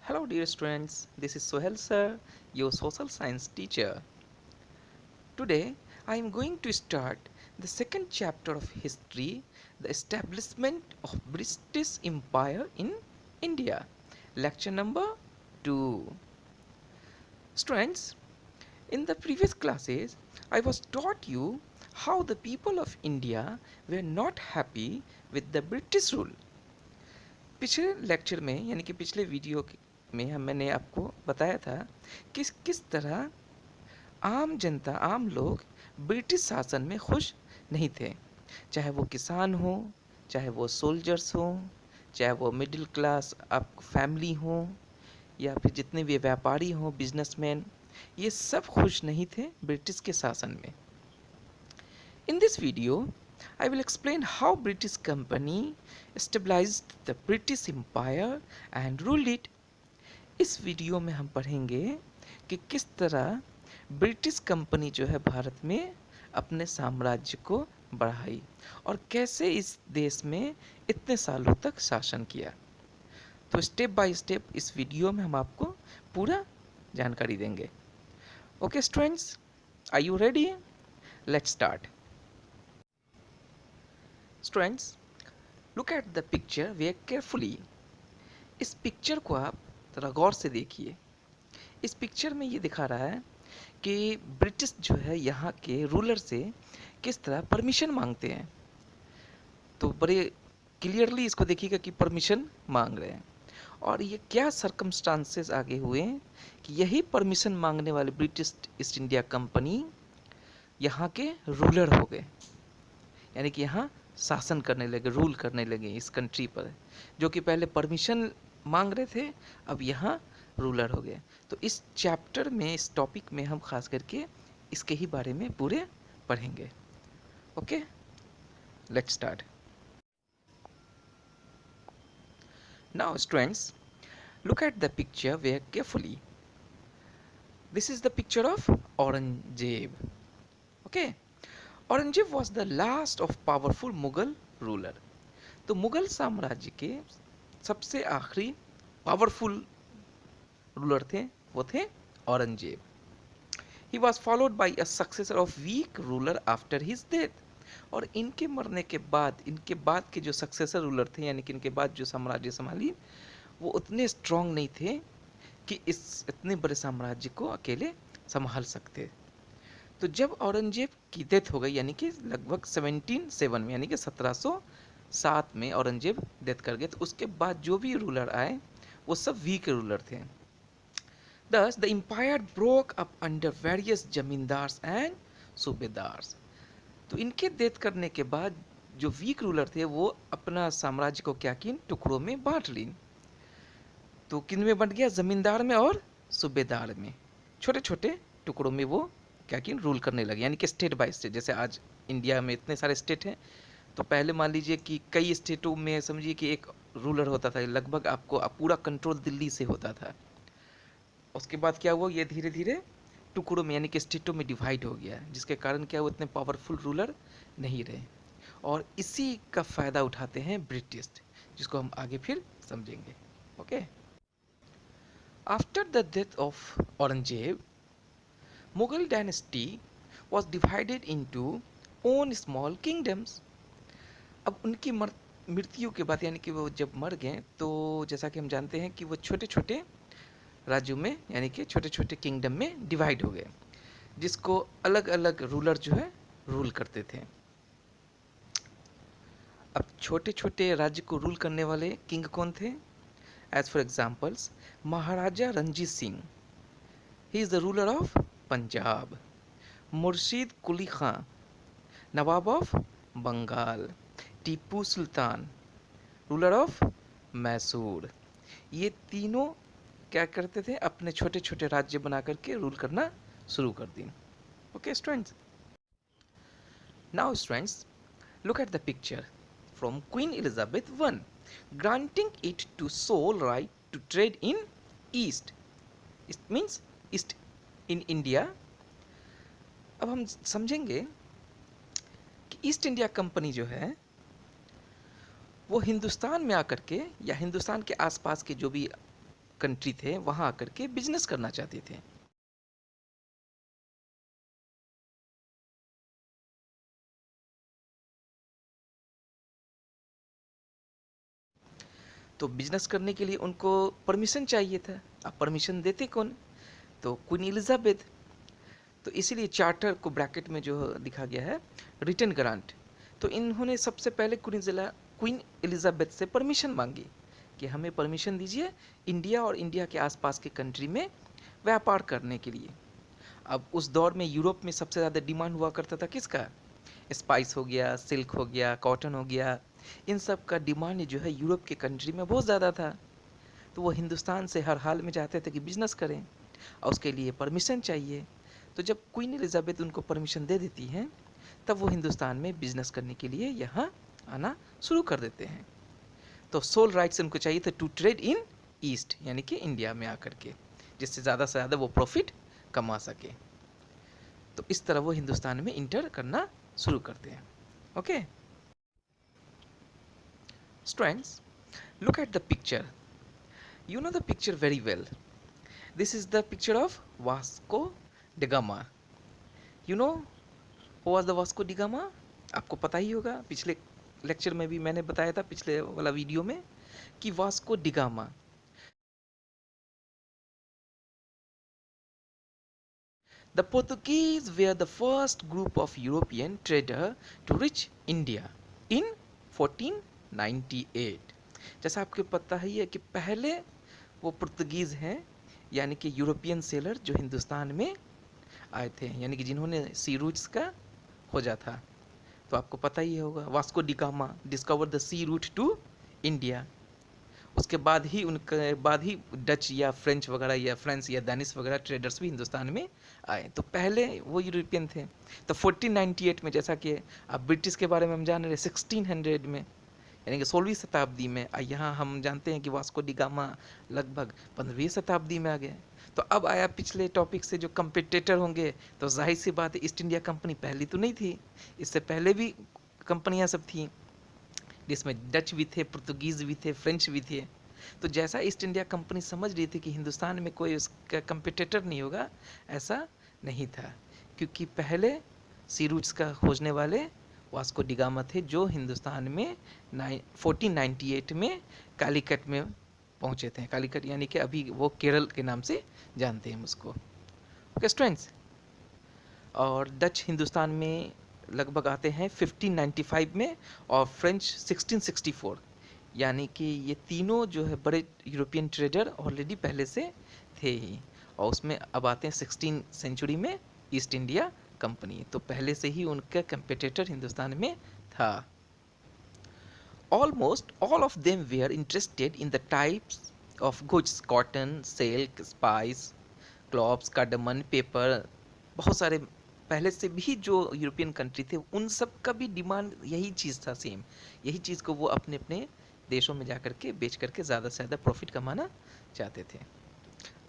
Hello dear students, this is Sohel sir, your social science teacher. Today I am going to start the second chapter of history, the establishment of British Empire in India. Lecture number 2. Students, in the previous classes I was taught you how the people of India were not happy with the British rule. पिछले lecture में यानी कि पिछले video में मैंने आपको बताया था कि किस तरह आम जनता आम लोग ब्रिटिश शासन में खुश नहीं थे, चाहे वो किसान हो, चाहे वो सोल्जर्स हो, चाहे वो मिडिल क्लास आप फैमिली हो, या फिर जितने भी व्यापारी हों, बिजनेसमैन, ये सब खुश नहीं थे ब्रिटिश के शासन में. In this video, I will explain how British Company stabilized the British Empire and ruled it. इस वीडियो में हम पढ़ेंगे कि किस तरह ब्रिटिश कंपनी जो है भारत में अपने साम्राज्य को बढ़ाई और कैसे इस देश में इतने सालों तक शासन किया. तो स्टेप बाय स्टेप इस वीडियो में हम आपको पूरा जानकारी देंगे. Okay students, are you ready? Let's start. Students, look at the picture very carefully. इस पिक्चर को आप जरा गौर से देखिए. इस पिक्चर में ये दिखा रहा है कि ब्रिटिश जो है यहाँ के रूलर से किस तरह परमिशन मांगते हैं. तो बड़े क्लियरली इसको देखिएगा कि परमिशन मांग रहे हैं. और ये क्या सर्कमस्टांसेस आगे हुए कि यही परमिशन मांगने वाले ब्रिटिश ईस्ट इंडिया कंपनी यहाँ के रूलर हो गए, यानी कि यहाँ शासन करने लगे, रूल करने लगे इस कंट्री पर. जो कि पहले परमिशन मांग रहे थे, अब यहाँ रूलर हो गए. तो इस चैप्टर में, इस टॉपिक में हम खास करके इसके ही बारे में पूरे पढ़ेंगे. Okay, let's start. Now students, look at the picture very carefully. This is the picture of Aurangzeb. Okay, Aurangzeb was the last of powerful Mughal ruler. तो मुगल साम्राज्य के सबसे आखिरी पावरफुल रूलर थे, वो थे Aurangzeb. He was followed by a successor of weak ruler after his death. और इनके मरने के बाद, इनके बाद के जो सक्सेसर रूलर थे, यानी कि इनके बाद जो साम्राज्य संभाली, वो उतने स्ट्रांग नहीं थे कि इस इतने बड़े साम्राज्य को अकेले संभाल सकते. तो जब औरंगजेब की डेथ हो गई, यानी कि लगभग 1707 में, यानी कि 1707 में औरंगजेब डेथ कर गए, तो उसके बाद जो भी रूलर आए वो सब वीक रूलर थे. Thus, the empire broke up under various zamindars and subedars. तो इनके डेथ करने के बाद जो वीक रूलर थे वो अपना साम्राज्य को क्या किन टुकड़ों में बांट ली. तो किन में बंट गया? जमींदार में और सूबेदार में. छोटे छोटे टुकड़ों में वो क्या कि रूल करने लगे, यानी कि स्टेट बाय स्टेट. जैसे आज इंडिया में इतने सारे स्टेट हैं, तो पहले मान लीजिए कि कई स्टेटों में समझिए कि एक रूलर होता था, लगभग आपको पूरा कंट्रोल दिल्ली से होता था. उसके बाद क्या हुआ, ये धीरे धीरे टुकड़ों में यानी कि स्टेटों में डिवाइड हो गया, जिसके कारण क्या वो इतने पावरफुल रूलर नहीं रहे. और इसी का फ़ायदा उठाते हैं ब्रिटिश, जिसको हम आगे फिर समझेंगे. Okay, after the death of Aurangzeb, Mughal dynasty was divided into own small kingdoms. अब उनकी मृत्यु के बाद, यानी कि वो जब मर गए, तो जैसा कि हम जानते हैं कि वो छोटे छोटे राज्यों में, यानी कि छोटे छोटे किंगडम में डिवाइड हो गए, जिसको अलग अलग रूलर जो है रूल करते थे. अब छोटे छोटे राज्य को रूल करने वाले किंग कौन थे? As for examples, Maharaja Ranjit Singh, he is the ruler of Punjab. Murshid Quli Khan, Nawab of Bengal. Tipu Sultan, ruler of Mysore. ये तीनों क्या करते थे? अपने छोटे छोटे राज्य बना करके रूल करना शुरू कर दी. Okay students, now students, look at the picture from Queen Elizabeth one, granting it to sole right to trade in east. It means east in India. अब हम समझेंगे कि ईस्ट इंडिया कंपनी जो है वो हिंदुस्तान में आकर के, या हिंदुस्तान के आसपास के जो भी कंट्री थे वहाँ आकर के बिजनेस करना चाहते थे। तो बिजनेस करने के लिए उनको परमिशन चाहिए था। अब परमिशन देते कौन? तो क्वीन एलिजाबेथ। तो इसीलिए चार्टर को ब्रैकेट में जो लिखा गया है रिटन ग्रांट। तो इन्होंने सबसे पहले क्वीन एलिजाबेथ से परमिशन मांगी कि हमें परमिशन दीजिए इंडिया और इंडिया के आसपास के कंट्री में व्यापार करने के लिए। अब उस दौर में यूरोप में सबसे ज़्यादा डिमांड हुआ करता था किसका? स्पाइस हो गया, सिल्क हो गया, कॉटन हो गया, इन सब का डिमांड जो है यूरोप के कंट्री में बहुत ज़्यादा था। तो वो हिंदुस्तान से हर हाल में चाहते थे कि बिजनेस करें और उसके लिए परमिशन चाहिए। तो जब क्वीन एलिजाबेथ उनको परमिशन दे देती हैं तब वो हिंदुस्तान में बिजनेस करने के लिए यहाँ आना शुरू कर देते हैं। तो सोल राइट्स उनको चाहिए थे टू ट्रेड इन ईस्ट, यानी कि इंडिया में आकर के, जिससे ज़्यादा से ज़्यादा वो प्रॉफिट कमा सके। तो इस तरह वो हिंदुस्तान में इंटर करना शुरू करते हैं। Okay students, look at the picture. You know the picture very well. This is the picture of Vasco da Gama. You know who was the Vasco da Gama? आपको पता ही होगा, पिछले लेक्चर में भी मैंने बताया था, पिछले वाला वीडियो में, कि Vasco da gamma The Portuguese were the first group of European trader to reach India in 1498. जैसा आपको पता ही है कि पहले वो पुर्तगीज़ हैं, यानी कि यूरोपियन सेलर जो हिंदुस्तान में आए थे, यानी कि जिन्होंने सी रूट्स का खोजा था। तो आपको पता ही होगा, Vasco da Gama discover the sea route to India. उसके बाद ही उनके बाद ही डच या फ्रेंच वगैरह या फ्रेंच या दानिश वगैरह ट्रेडर्स भी हिंदुस्तान में आए। तो पहले वो यूरोपियन थे। तो 1498 में, जैसा कि अब ब्रिटिश के बारे में हम जान रहे, 1600 में यानी कि 16वीं शताब्दी में, यहाँ हम जानते हैं कि वास्को डी गामा लगभग 15वीं शताब्दी में आ गए। तो अब आया पिछले टॉपिक से जो कंपिटिटर होंगे, तो जाहिर सी बात है ईस्ट इंडिया कंपनी पहली तो नहीं थी, इससे पहले भी कंपनियां सब थी, जिसमें डच भी थे, पुर्तगीज़ भी थे, फ्रेंच भी थे। तो जैसा ईस्ट इंडिया कंपनी समझ रही थी कि हिंदुस्तान में कोई उसका कंपिटिटर नहीं होगा, ऐसा नहीं था, क्योंकि पहले सी रूट्स का खोजने वाले वास्को डी गामा थे, जो हिंदुस्तान में 1498 में कालीकट में पहुंचे थे। कालीकट यानी कि अभी वो केरल के नाम से जानते हैं हम उसको। ओके स्टूडेंट्स, और डच हिंदुस्तान में लगभग आते हैं 1595 में और फ्रेंच 1664, यानी कि ये तीनों जो है बड़े यूरोपियन ट्रेडर ऑलरेडी पहले से थे ही, और उसमें अब आते हैं 16 सेंचुरी में ईस्ट इंडिया कंपनी। तो पहले से ही उनका कंपिटिटर हिंदुस्तान में था। Almost all of them were interested in the types of goods, cotton, silk, spice, cloves, cardamom, pepper. बहुत सारे पहले से भी जो यूरोपियन कंट्री थे उन सब का भी डिमांड यही चीज़ था, सेम यही चीज़ को वो अपने अपने देशों में जाकर के बेच करके ज़्यादा से ज़्यादा प्रॉफिट कमाना चाहते थे।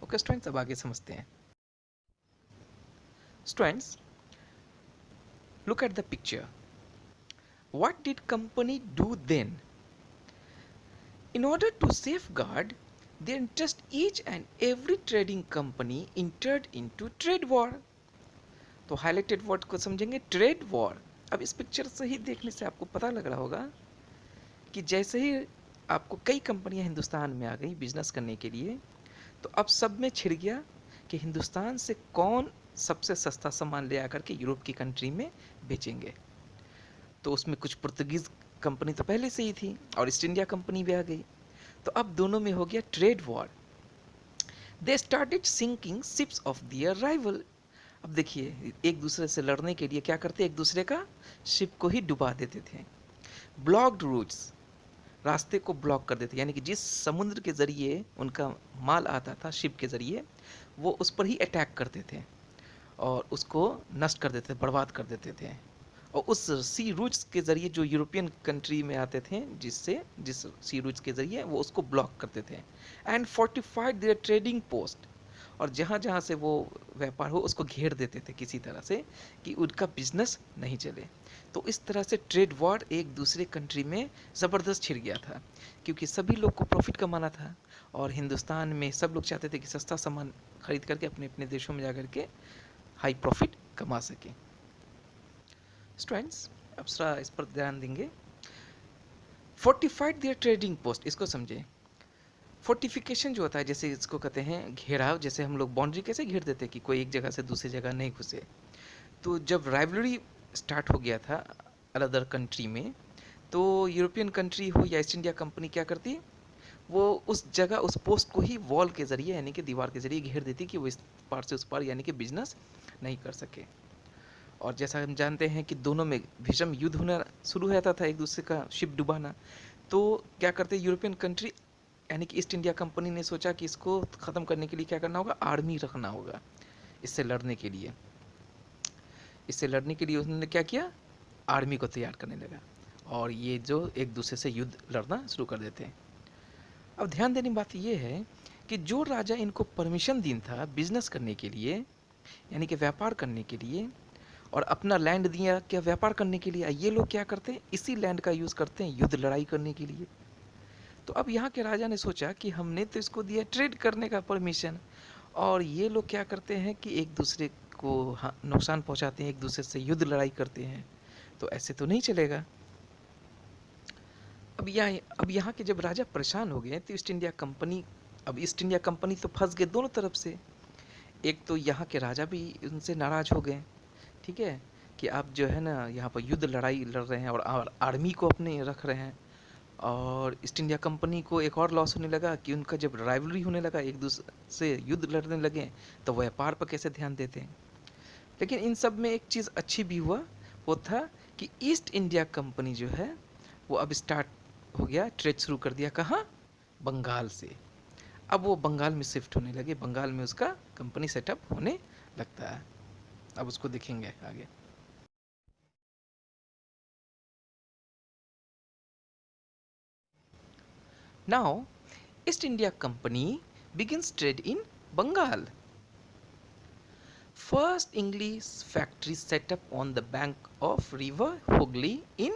ओके स्टूडेंट्स, अब आगे समझते हैं। Students, look at the picture. What did company do then? In order to safeguard their interest, each and every trading company entered into trade war. तो हाईलाइटेड वर्ड को समझेंगे, ट्रेड वॉर। अब इस picture से ही देखने से आपको पता लग रहा होगा कि जैसे ही आपको कई कंपनियां हिंदुस्तान में आ गई बिजनेस करने के लिए, तो अब सब में छिड़ गया कि हिंदुस्तान से कौन सबसे सस्ता सामान ले आकर के यूरोप की कंट्री में बेचेंगे। तो उसमें कुछ पुर्तगीज़ कंपनी तो पहले से ही थी और ईस्ट इंडिया कंपनी भी आ गई। तो अब दोनों में हो गया trade war. They started sinking ships of their rival. अब देखिए, एक दूसरे से लड़ने के लिए क्या करते, एक दूसरे का शिप को ही डुबा देते थे। ब्लॉक्ड रूट्स, रास्ते को ब्लॉक कर देते, यानी कि जिस समुद्र के ज़रिए उनका माल आता था शिप के ज़रिए, वो उस पर ही अटैक करते थे और उसको नष्ट कर देते थे, बर्बाद कर देते थे। और उस सी रूट्स के ज़रिए जो यूरोपियन कंट्री में आते थे, जिस सी रूट्स के ज़रिए वो उसको ब्लॉक करते थे। And fortified their trading post, और जहाँ जहाँ से वो व्यापार हो उसको घेर देते थे किसी तरह से कि उनका बिजनेस नहीं चले। तो इस तरह से ट्रेड वॉर एक दूसरे कंट्री में ज़बरदस्त छिड़ गया था, क्योंकि सभी लोग को प्रॉफिट कमाना था और हिंदुस्तान में सब लोग चाहते थे कि सस्ता सामान खरीद करके अपने अपने देशों में जा करके हाई प्रॉफिट कमा सकें। स्टूडेंट्स अब इस पर ध्यान देंगे। फोर्टिफाइड देयर ट्रेडिंग पोस्ट, इसको समझे। फोर्टिफिकेशन जो होता है, जैसे इसको कहते हैं घेराव, जैसे हम लोग बाउंड्री कैसे घेर देते हैं कि कोई एक जगह से दूसरी जगह नहीं घुसे। तो जब राइवलरी स्टार्ट हो गया था अदर कंट्री में, तो यूरोपियन कंट्री हो या ईस्ट इंडिया कंपनी क्या करती, वो उस जगह उस पोस्ट को ही वॉल के ज़रिए यानी कि दीवार के ज़रिए घेर देती कि वो इस पार से उस पार यानी कि बिजनेस नहीं कर सके। और जैसा हम जानते हैं कि दोनों में भीषण युद्ध होना शुरू हो जाता था, एक दूसरे का शिप डुबाना। तो क्या करते यूरोपियन कंट्री यानी कि ईस्ट इंडिया कंपनी ने सोचा कि इसको ख़त्म करने के लिए क्या करना होगा, आर्मी रखना होगा इससे लड़ने के लिए। इससे लड़ने के लिए उन्होंने क्या किया, आर्मी को तैयार करने लगा और ये जो एक दूसरे से युद्ध लड़ना शुरू कर देते हैं। अब ध्यान देने की बात ये है कि जो राजा इनको परमिशन दी था बिजनेस करने के लिए यानी कि व्यापार करने के लिए, और अपना लैंड दिया क्या व्यापार करने के लिए, ये लोग क्या करते हैं इसी लैंड का यूज़ करते हैं युद्ध लड़ाई करने के लिए। तो अब यहाँ के राजा ने सोचा कि हमने तो इसको दिया ट्रेड करने का परमिशन, और ये लोग क्या करते हैं कि एक दूसरे को नुकसान पहुँचाते हैं, एक दूसरे से युद्ध लड़ाई करते हैं, तो ऐसे तो नहीं चलेगा। अब यहाँ के जब राजा परेशान हो गए तो ईस्ट इंडिया कंपनी, अब ईस्ट इंडिया कंपनी तो फंस गए दोनों तरफ से। एक तो यहाँ के राजा भी उनसे नाराज़ हो गए, ठीक है, कि आप जो है ना यहाँ पर युद्ध लड़ाई लड़ रहे हैं और आर्मी को अपने रख रहे हैं। और ईस्ट इंडिया कंपनी को एक और लॉस होने लगा कि उनका जब राइवलरी होने लगा, एक दूसरे से युद्ध लड़ने लगे, तो व्यापार पर कैसे ध्यान देते हैं। लेकिन इन सब में एक चीज़ अच्छी भी हुआ, वो था कि ईस्ट इंडिया कंपनी जो है वो अब स्टार्ट हो गया, ट्रेड शुरू कर दिया कहाँ, बंगाल से। अब वो बंगाल में शिफ्ट होने लगे, बंगाल में उसका कंपनी सेटअप होने लगता है। अब उसको देखेंगे आगे। Now, East India Company begins trade in Bengal. First English factory set up on the bank of river Hooghly in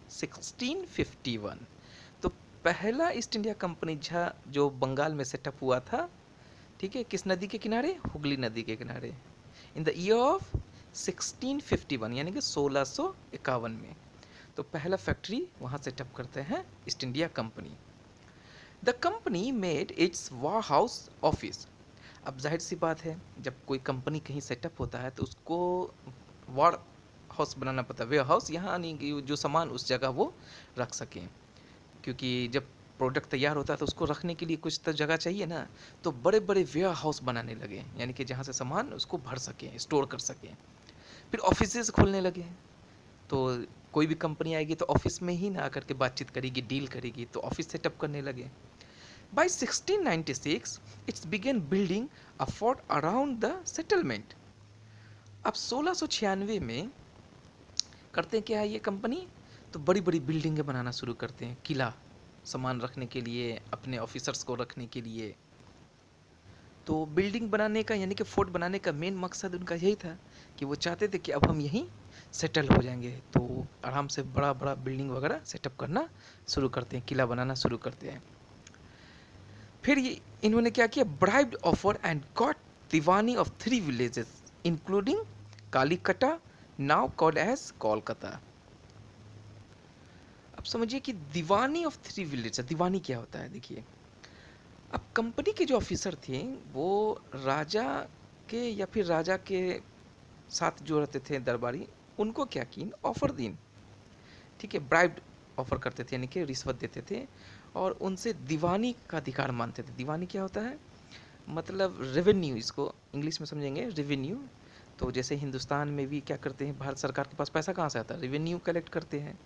1651. तो पहला ईस्ट इंडिया कंपनी जो बंगाल में सेटअप हुआ था, ठीक है, किस नदी के किनारे, हुगली नदी के किनारे, इन द ईयर ऑफ 1651 यानी कि 1651 में। तो पहला फैक्ट्री वहाँ सेटअप करते हैं east India company. The company made it's war house office. अब जाहिर सी बात है, जब कोई कंपनी कहीं सेटअप होता है तो उसको वार हाउस बनाना पड़ता है, वेयर हाउस, यहाँ नहीं कि जो सामान उस जगह वो रख सकें, क्योंकि जब प्रोडक्ट तैयार होता है तो उसको रखने के लिए कुछ तो जगह चाहिए ना। तो बड़े बड़े वेयर हाउस बनाने लगे यानी कि जहाँ से सामान उसको भर सकें, स्टोर कर सकें। फिर ऑफिसेज खोलने लगे, तो कोई भी कंपनी आएगी तो ऑफिस में ही ना आकर के बातचीत करेगी, डील करेगी, तो ऑफिस सेटअप करने लगे। By 1696, it's began building a fort around the settlement. अब 1696 में करते हैं क्या है ये कंपनी, तो बड़ी बड़ी बिल्डिंगें बनाना शुरू करते हैं, किला सामान रखने के लिए, अपने ऑफिसर्स को रखने के लिए। तो बिल्डिंग बनाने का यानी कि फोर्ट बनाने का मेन मकसद उनका यही था कि वो चाहते थे कि अब हम यहीं सेटल हो जाएंगे, तो आराम से बड़ा बड़ा बिल्डिंग वगैरह सेटअप करना शुरू करते हैं, किला बनाना शुरू करते हैं। फिर ये इन्होंने क्या किया, bribed offer and got diwani of 3 villages including Kalikata, now called as Kolkata. अब समझिए कि दीवानी ऑफ 3 विलेजेस, दीवानी क्या होता है, देखिए। अब कंपनी के जो ऑफिसर थे वो राजा के या फिर राजा के साथ जो रहते थे दरबारी, उनको क्या की, ऑफर दी, ठीक है, ब्राइब्ड ऑफर करते थे यानी कि रिश्वत देते थे, और उनसे दीवानी का अधिकार मानते थे। दीवानी क्या होता है, मतलब रेवेन्यू, इसको इंग्लिश में समझेंगे रेवेन्यू। तो जैसे हिंदुस्तान में भी क्या करते हैं, भारत सरकार के पास पैसा कहाँ से आता है, रेवेन्यू कलेक्ट करते हैं।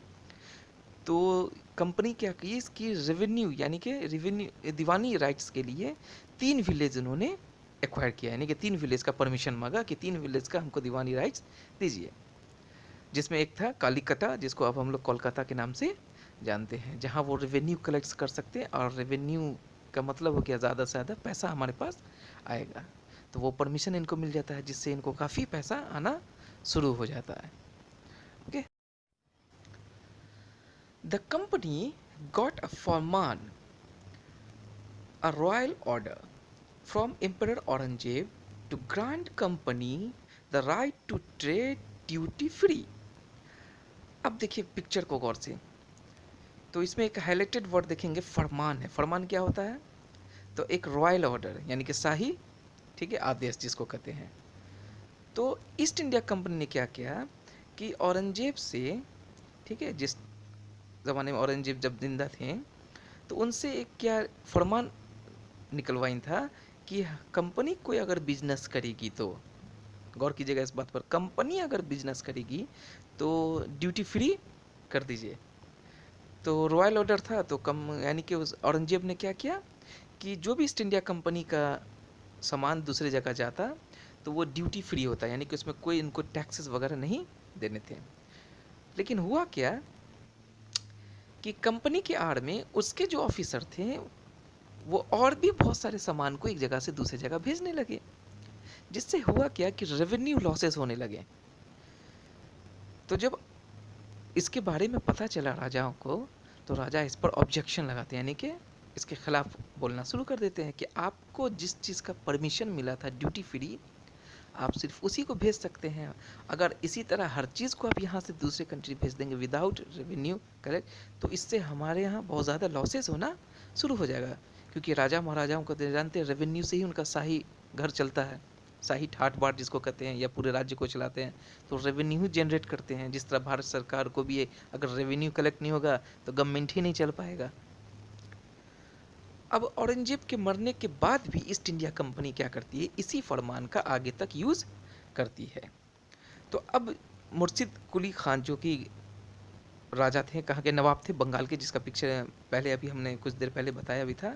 तो कंपनी क्या की, इसकी रेवेन्यू यानी कि रेवेन्यू दीवानी राइट्स के लिए 3 विलेज उन्होंने एक्वायर किया, यानी कि 3 विलेज का परमिशन मांगा कि 3 विलेज का हमको दीवानी राइट्स दीजिए, जिसमें एक था कालीकटा, जिसको अब हम लोग कोलकाता के नाम से जानते हैं, जहाँ वो रेवेन्यू कलेक्ट कर सकते हैं, और रेवेन्यू का मतलब हो गया ज़्यादा से ज़्यादा पैसा हमारे पास आएगा। तो वो परमिशन इनको मिल जाता है, जिससे इनको काफ़ी पैसा आना शुरू हो जाता है। Okay, the company got a farman. a royal order from Emperor Aurangzeb to grant company the right to trade duty free. अब देखिए पिक्चर को गौर से, तो इसमें एक हाईलाइटेड वर्ड देखेंगे, फरमान है। फरमान क्या होता है? तो एक रॉयल ऑर्डर यानी कि शाही, ठीक है, आदेश जिसको कहते हैं। तो ईस्ट इंडिया कंपनी ने क्या किया कि औरंगजेब से, ठीक है, जिस ज़माने में औरंगजेब जब जिंदा थे, तो उनसे एक क्या फरमान निकलवाइन था कि कंपनी कोई अगर बिजनेस करेगी तो, गौर कीजिएगा इस बात पर, कंपनी अगर बिजनेस करेगी तो ड्यूटी फ्री कर दीजिए। तो रॉयल ऑर्डर था, तो कम यानी कि उस औरंगजेब ने क्या किया कि जो भी ईस्ट इंडिया कंपनी का सामान दूसरे जगह जाता तो वो ड्यूटी फ्री होता, यानी कि उसमें कोई इनको टैक्सेस वगैरह नहीं देने थे। लेकिन हुआ क्या कि कंपनी के आड़ में उसके जो ऑफिसर थे वो और भी बहुत सारे सामान को एक जगह से दूसरी जगह भेजने लगे, जिससे हुआ क्या कि रेवेन्यू लॉसेस होने लगे। तो जब इसके बारे में पता चला राजाओं को, तो राजा इस पर ऑब्जेक्शन लगाते हैं, यानी कि इसके खिलाफ बोलना शुरू कर देते हैं कि आपको जिस चीज़ का परमिशन मिला था ड्यूटी फ्री, आप सिर्फ उसी को भेज सकते हैं। अगर इसी तरह हर चीज़ को आप यहाँ से दूसरे कंट्री भेज देंगे विदाउट रेवेन्यू कलेक्ट, तो इससे हमारे यहाँ बहुत ज़्यादा लॉसेस होना शुरू हो जाएगा। क्योंकि राजा महाराजाओं को जानते हैं, रेवेन्यू से ही उनका शाही घर चलता है, शाही ठाट बाट जिसको कहते हैं, या पूरे राज्य को चलाते हैं। तो रेवेन्यू जनरेट करते हैं। जिस तरह भारत सरकार को भी अगर रेवेन्यू कलेक्ट नहीं होगा तो गवर्नमेंट ही नहीं चल पाएगा। अब औरंगजेब के मरने के बाद भी ईस्ट इंडिया कंपनी क्या करती है, इसी फरमान का आगे तक यूज़ करती है। तो अब मुर्शिद कुली खान जो कि राजा थे, कहाँ के नवाब थे, बंगाल के, जिसका पिक्चर पहले अभी हमने कुछ देर पहले बताया भी था,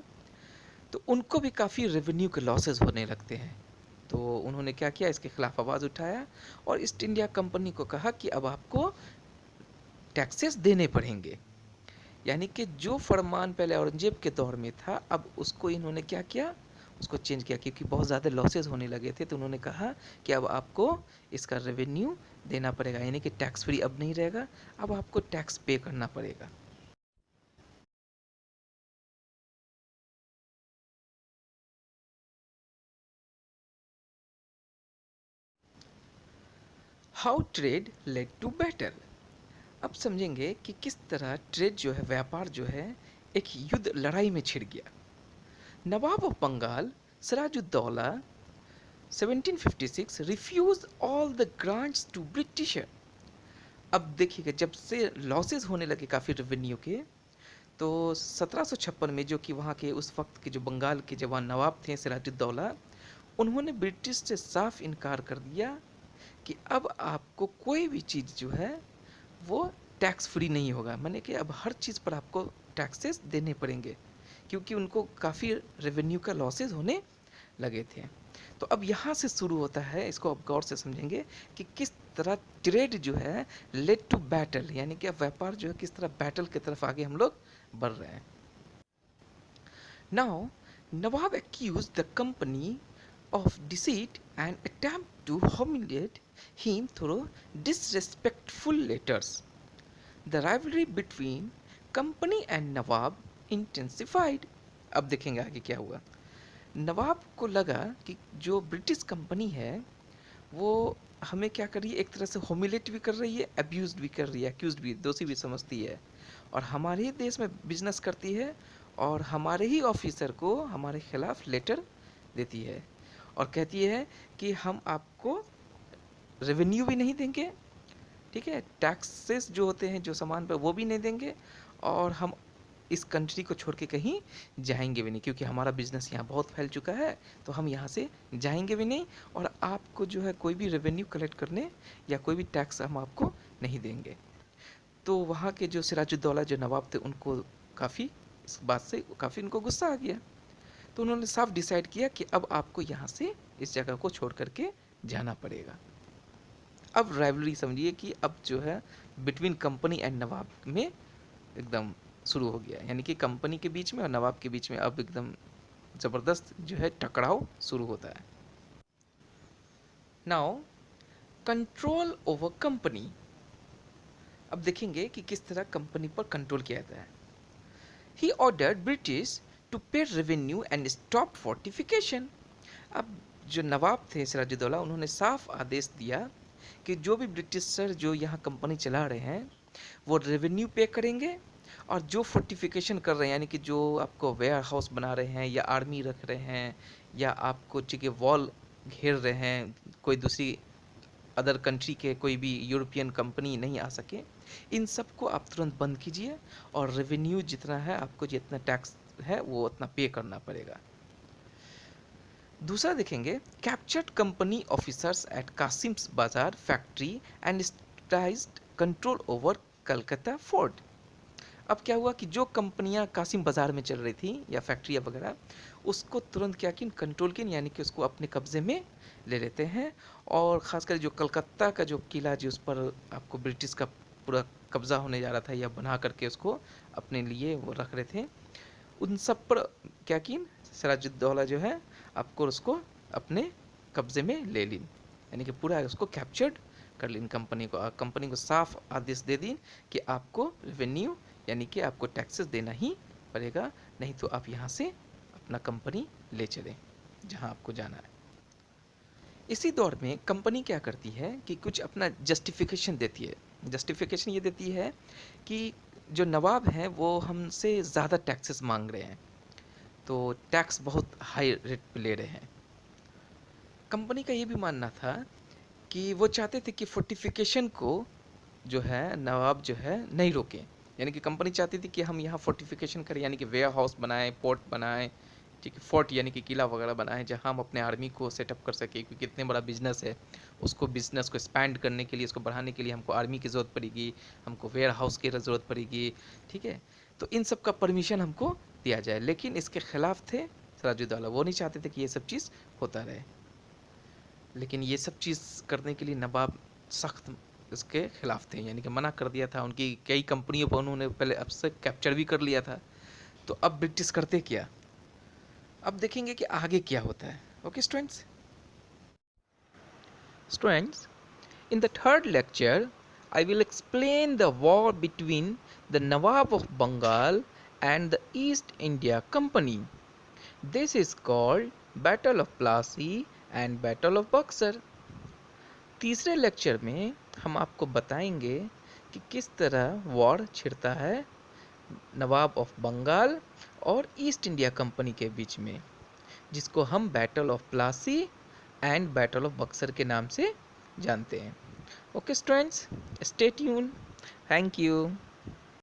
तो उनको भी काफ़ी रेवेन्यू के लॉसेस होने लगते हैं। तो उन्होंने क्या किया, इसके खिलाफ आवाज़ उठाया और ईस्ट इंडिया कंपनी को कहा कि अब आपको टैक्सेस देने पड़ेंगे। यानी कि जो फरमान पहले औरंगजेब के दौर में था, अब उसको इन्होंने क्या किया, उसको चेंज किया, क्योंकि बहुत ज़्यादा लॉसेस होने लगे थे। तो उन्होंने कहा कि अब आपको इसका रेवेन्यू देना पड़ेगा, यानी कि टैक्स फ्री अब नहीं रहेगा, अब आपको टैक्स पे करना पड़ेगा। How trade led to battle. अब समझेंगे कि किस तरह ट्रेड जो है, व्यापार जो है, एक युद्ध लड़ाई में छिड़ गया। Nawab of Bengal Sirajuddaulah 1756 refused all the grants to Britisher. अब देखिएगा, जब से लॉसेस होने लगे काफ़ी रेवेन्यू के, तो 1756 में जो कि वहाँ के उस वक्त के जो बंगाल के जवान नवाब थे सिराजुद्दौला, उन्होंने ब्रिटिश से साफ इनकार कर दिया कि अब आपको कोई भी चीज़ जो है वो टैक्स फ्री नहीं होगा, माने कि अब हर चीज़ पर आपको टैक्सेस देने पड़ेंगे, क्योंकि उनको काफ़ी रेवेन्यू का लॉसेस होने लगे थे। तो अब यहाँ से शुरू होता है, इसको अब गौर से समझेंगे कि किस तरह ट्रेड जो है लेड टू बैटल, यानी कि अब व्यापार जो है किस तरह बैटल की तरफ आगे हम लोग बढ़ रहे हैं। Now Nawab accused the company of deceit and attempt to humiliate him through disrespectful letters. The rivalry between company and Nawab intensified. अब देखेंगे आगे क्या हुआ। नवाब को लगा कि जो ब्रिटिश कंपनी है वो हमें क्या कर रही है, एक तरह से होमिलेट भी कर रही है, अब्यूज भी कर रही है, अक्यूज भी, दोषी भी समझती है, और हमारे ही देश में बिजनेस करती है और हमारे ही ऑफिसर को हमारे खिलाफ लेटर देती है और कहती है कि हम आपको रेवेन्यू भी नहीं देंगे, ठीक है, टैक्सेस जो होते हैं जो सामान पर वो भी नहीं देंगे, और हम इस कंट्री को छोड़ के कहीं जाएंगे भी नहीं, क्योंकि हमारा बिजनेस यहाँ बहुत फैल चुका है, तो हम यहाँ से जाएंगे भी नहीं, और आपको जो है कोई भी रेवेन्यू कलेक्ट करने या कोई भी टैक्स हम आपको नहीं देंगे। तो वहाँ के जो सिराजुद्दौला जो नवाब थे, उनको काफ़ी इस बात से काफ़ी उनको गुस्सा आ गया। तो उन्होंने साफ डिसाइड किया कि अब आपको यहाँ से इस जगह को छोड़ करके जाना पड़ेगा। अब राइवलरी समझिए कि अब जो है बिटवीन कंपनी एंड नवाब में एकदम शुरू हो गया, यानी कि कंपनी के बीच में और नवाब के बीच में अब एकदम ज़बरदस्त जो है टकराव शुरू होता है। Now control over company. अब देखेंगे कि किस तरह कंपनी पर कंट्रोल किया जाता है। ही ऑर्डर्ड ब्रिटिश टू पे रेवेन्यू एंड स्टॉप फोर्टिफिकेशन। अब जो नवाब थे सिराजुद्दौला, उन्होंने साफ आदेश दिया कि जो भी ब्रिटिशर जो यहाँ कंपनी चला रहे हैं वो रेवेन्यू पे करेंगे, और जो फोर्टिफिकेशन कर रहे हैं यानी कि जो आपको वेयर हाउस बना रहे हैं या आर्मी रख रहे हैं या आपको ठीक वॉल घेर रहे हैं, कोई दूसरी अदर कंट्री के कोई भी यूरोपियन कंपनी नहीं आ सके, इन सब को आप तुरंत बंद कीजिए और रेवेन्यू जितना है आपको जितना टैक्स है वो उतना पे करना पड़ेगा। दूसरा देखेंगे, captured company officers at Kasim's bazaar factory and seized control over Calcutta fort. अब क्या हुआ कि जो कंपनियां कासिम बाजार में चल रही थी या फैक्ट्रियाँ वगैरह, उसको तुरंत क्या किन कंट्रोल किन, यानी कि उसको अपने कब्जे में ले लेते हैं। और ख़ासकर जो कलकत्ता का जो किला जिस पर आपको ब्रिटिश का पूरा कब्ज़ा होने जा रहा था या बना करके उसको अपने लिए वो रख रहे थे, उन सब पर क्या किन सिराजुद्दौला जो है आपको उसको अपने कब्जे में ले ली, यानी कि पूरा उसको कैप्चर्ड कर ली कंपनी को साफ आदेश दे दी कि आपको रेवेन्यू यानी कि आपको टैक्सेस देना ही पड़ेगा, नहीं तो आप यहाँ से अपना कंपनी ले चलें जहाँ आपको जाना है। इसी दौर में कंपनी क्या करती है कि कुछ अपना जस्टिफिकेशन देती है। जस्टिफिकेशन ये देती है कि जो नवाब हैं वो हमसे ज़्यादा टैक्सेस मांग रहे हैं, तो टैक्स बहुत हाई रेट पे ले रहे हैं। कंपनी का ये भी मानना था कि वो चाहते थे कि फोर्टिफिकेशन को जो है नवाब जो है नहीं रोकें, यानी कि कंपनी चाहती थी कि हम यहाँ फोर्टिफिकेशन करें, यानी कि वेयर हाउस बनाएं, पोर्ट बनाएं, ठीक है, फोर्ट यानी कि किला वगैरह बनाएं जहाँ हम अपने आर्मी को सेटअप कर सकें, क्योंकि इतने बड़ा बिजनेस है, उसको बिजनेस को एक्सपैंड करने के लिए, उसको बढ़ाने के लिए हमको आर्मी की ज़रूरत पड़ेगी, हमको वेयर हाउस की ज़रूरत पड़ेगी, ठीक है। तो इन सब का परमिशन हमको दिया जाए, लेकिन इसके खिलाफ थे सिराजुद्दौला, वो नहीं चाहते थे कि ये सब चीज़ होता रहे। लेकिन ये सब चीज़ करने के लिए नवाब सख्त इसके खिलाफ थे, यानी कि मना कर दिया था। उनकी कई कंपनियों पर उन्होंने पहले अब से कैप्चर भी कर लिया था। तो अब ब्रिटिश करते क्या, अब देखेंगे कि आगे क्या होता है। Okay students, in the third lecture I will explain the war between the Nawab of Bengal and the East India Company. This is called Battle of Plassey and Battle of Buxar. तीसरे lecture में हम आपको बताएंगे कि किस तरह war छिड़ता है नवाब of Bengal और ईस्ट इंडिया कंपनी के बीच में, जिसको हम battle of Plassey and battle of Buxar के नाम से जानते हैं। Okay students, stay tune. Thank you.